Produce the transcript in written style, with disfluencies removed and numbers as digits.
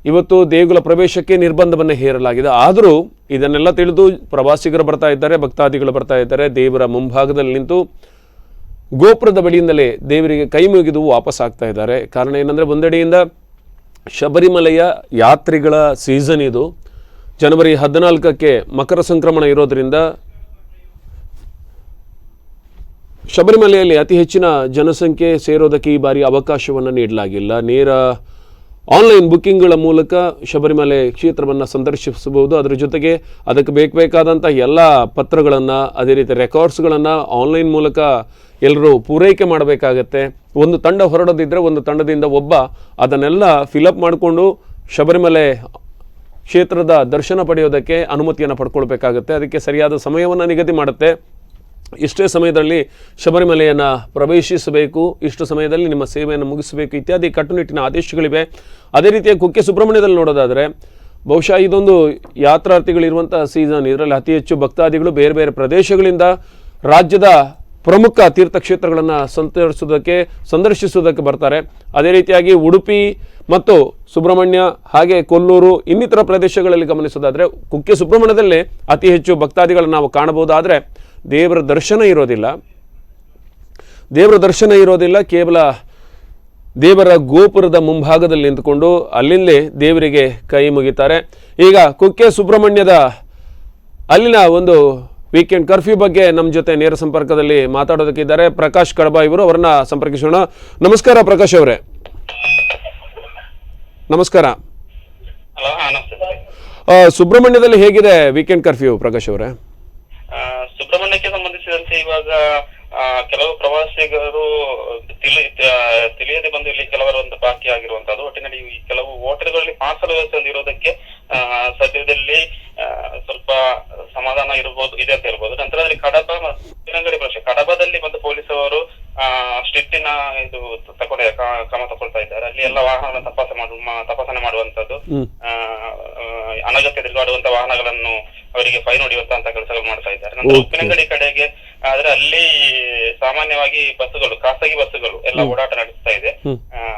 ಇವತ್ತು ದೇಗುಲ ಪ್ರವೇಶಕ್ಕೆ ನಿರ್ಬಂಧವನ್ನು ಹೇರಲಾಗಿದೆ. ಆದರೂ ಇದನ್ನೆಲ್ಲ ತಿಳಿದು ಪ್ರವಾಸಿಗರು ಬರ್ತಾ ಇದ್ದಾರೆ, ಭಕ್ತಾದಿಗಳು ಬರ್ತಾ ಇದ್ದಾರೆ. ದೇವರ ಮುಂಭಾಗದಲ್ಲಿ ನಿಂತು ಗೋಪುರದ ಬಳಿಯಿಂದಲೇ ದೇವರಿಗೆ ಕೈ ಮುಗಿದು ವಾಪಸ್ ಆಗ್ತಾ ಇದ್ದಾರೆ. ಕಾರಣ ಏನಂದರೆ, ಒಂದೆಡೆಯಿಂದ ಶಬರಿಮಲೆಯ ಯಾತ್ರಿಗಳ ಸೀಸನ್ ಇದು. ಜನವರಿ 14ಕ್ಕೆ ಮಕರ ಸಂಕ್ರಮಣ ಇರೋದರಿಂದ ಶಬರಿಮಲೆಯಲ್ಲಿ ಅತಿ ಹೆಚ್ಚಿನ ಜನಸಂಖ್ಯೆ ಸೇರೋದಕ್ಕೆ ಈ ಬಾರಿ ಅವಕಾಶವನ್ನು ನೀಡಲಾಗಿಲ್ಲ. ನೇರ ಆನ್ಲೈನ್ ಬುಕ್ಕಿಂಗ್ಗಳ ಮೂಲಕ ಶಬರಿಮಲೆ ಕ್ಷೇತ್ರವನ್ನು ಸಂದರ್ಶಿಸಬಹುದು. ಅದರ ಜೊತೆಗೆ ಅದಕ್ಕೆ ಬೇಕಾದಂಥ ಎಲ್ಲ ಪತ್ರಗಳನ್ನು, ಅದೇ ರೀತಿ ರೆಕಾರ್ಡ್ಸ್ಗಳನ್ನು ಆನ್ಲೈನ್ ಮೂಲಕ ಎಲ್ಲರೂ ಪೂರೈಕೆ ಮಾಡಬೇಕಾಗತ್ತೆ. ಒಂದು ತಂಡ ಹೊರಡೋದಿದ್ದರೆ ಒಂದು ತಂಡದಿಂದ ಒಬ್ಬ ಅದನ್ನೆಲ್ಲ ಫಿಲಪ್ ಮಾಡಿಕೊಂಡು ಶಬರಿಮಲೆ ಕ್ಷೇತ್ರದ ದರ್ಶನ ಪಡೆಯೋದಕ್ಕೆ ಅನುಮತಿಯನ್ನು ಪಡ್ಕೊಳ್ಬೇಕಾಗತ್ತೆ. ಅದಕ್ಕೆ ಸರಿಯಾದ ಸಮಯವನ್ನು ನಿಗದಿ ಮಾಡುತ್ತೆ. ಇಷ್ಟೇ ಸಮಯದಲ್ಲಿ ಶಬರಿಮಲೆಯನ್ನು ಪ್ರವೇಶಿಸಬೇಕು, ಇಷ್ಟು ಸಮಯದಲ್ಲಿ ನಿಮ್ಮ ಸೇವೆಯನ್ನು ಮುಗಿಸಬೇಕು ಇತ್ಯಾದಿ ಕಟ್ಟುನಿಟ್ಟಿನ ಆದೇಶಗಳಿವೆ. ಅದೇ ರೀತಿಯ ಕುಕ್ಕೆ ಸುಬ್ರಹ್ಮಣ್ಯದಲ್ಲಿ ನೋಡೋದಾದರೆ, ಬಹುಶಃ ಇದೊಂದು ಯಾತ್ರಾರ್ಥಿಗಳಿರುವಂಥ ಸೀಸನ್. ಇದರಲ್ಲಿ ಅತಿ ಹೆಚ್ಚು ಭಕ್ತಾದಿಗಳು ಬೇರೆ ಬೇರೆ ಪ್ರದೇಶಗಳಿಂದ ರಾಜ್ಯದ ಪ್ರಮುಖ ತೀರ್ಥಕ್ಷೇತ್ರಗಳನ್ನು ಸಂದರ್ಶಿಸುವುದಕ್ಕೆ ಬರ್ತಾರೆ. ಅದೇ ರೀತಿಯಾಗಿ ಉಡುಪಿ ಮತ್ತು ಸುಬ್ರಹ್ಮಣ್ಯ, ಹಾಗೆ ಕೊಲ್ಲೂರು, ಇನ್ನಿತರ ಪ್ರದೇಶಗಳಲ್ಲಿ ಗಮನಿಸೋದಾದರೆ ಕುಕ್ಕೆ ಸುಬ್ರಹ್ಮಣ್ಯದಲ್ಲೇ ಅತಿ ಹೆಚ್ಚು ಭಕ್ತಾದಿಗಳನ್ನು ನಾವು ಕಾಣಬಹುದಾದರೆ ದೇವರ ದರ್ಶನ ಇರೋದಿಲ್ಲ. ಕೇವಲ ದೇವರ ಗೋಪುರದ ಮುಂಭಾಗದಲ್ಲಿ ನಿಂತುಕೊಂಡು ಅಲ್ಲಿಂದಲೇ ದೇವರಿಗೆ ಕೈ ಮುಗಿತಾರೆ. ಈಗ ಕುಕ್ಕೆ ಸುಬ್ರಹ್ಮಣ್ಯದ ಅಲ್ಲಿನ ಒಂದು ವೀಕೆಂಡ್ ಕರ್ಫ್ಯೂ ಬಗ್ಗೆ ನಮ್ಮ ಜೊತೆ ನೇರ ಸಂಪರ್ಕದಲ್ಲಿ ಮಾತಾಡೋದಕ್ಕಿದ್ದಾರೆ ಪ್ರಕಾಶ್ ಕಡಬ ಇವರು. ಅವರನ್ನ ಸಂಪರ್ಕಿಸೋಣ. ನಮಸ್ಕಾರ ಪ್ರಕಾಶ್ ಅವರೇ. ನಮಸ್ಕಾರ. ಸುಬ್ರಹ್ಮಣ್ಯದಲ್ಲಿ ಹೇಗಿದೆ ವೀಕೆಂಡ್ ಕರ್ಫ್ಯೂ ಪ್ರಕಾಶ್ ಅವರೇ? ಸುಬ್ರಹ್ಮಣ್ಯಕ್ಕೆ ಸಂಬಂಧಿಸಿದಂತೆ ಇವಾಗ ಕೆಲವು ಪ್ರವಾಸಿಗರು ತಿಳಿಯದೆ ಬಂದು ಇಲ್ಲಿ ಕೆಲವರು ಒಂದು ಬಾಕಿ ಆಗಿರುವಂತದ್ದು. ಒಟ್ಟಿನಲ್ಲಿ ಈ ಕೆಲವು ಹೋಟೆಲ್ಗಳಲ್ಲಿ ಪಾರ್ಸಲ್ ವ್ಯವಸ್ಥೆ ಇರೋದಕ್ಕೆ ಸದ್ಯದಲ್ಲಿ ಸ್ವಲ್ಪ ಸಮಾಧಾನ ಇದೆ ಅಂತ ಹೇಳ್ಬೋದು. ನಂತರದಲ್ಲಿ ಕಡಬ ಮತ್ತು ಉಪ್ಪಿನಂಗಡಿ ಪ್ರದೇಶ, ಕಡಬದಲ್ಲಿ ಬಂದು ಪೊಲೀಸವರು ಸ್ಟ್ರಿಕ್ಟಿನ ಇದು ಕ್ರಮ ತಗೊಳ್ತಾ ಇದ್ದಾರೆ. ಅಲ್ಲಿ ಎಲ್ಲ ವಾಹನಗಳನ್ನು ತಪಾಸಣೆ ಮಾಡುವಂತದ್ದು, ಅನಗತ್ಯ ತಿರುಗಾಡುವಂತ ವಾಹನಗಳನ್ನು ಅವರಿಗೆ ಫೈನ್ ಹೊಡೆಯುವಂತ ಕೆಲಸಗಳು ಮಾಡ್ತಾ ಇದ್ದಾರೆ. ನಂತರ ಉಪ್ಪಿನಂಗಡಿ ಕಡೆಗೆ ಆದ್ರೆ ಅಲ್ಲಿ ಸಾಮಾನ್ಯವಾಗಿ ಬಸ್ಸುಗಳು, ಖಾಸಗಿ ಬಸ್ಸುಗಳು ಎಲ್ಲ ಓಡಾಟ ನಡೆಸ್ತಾ ಇದೆ.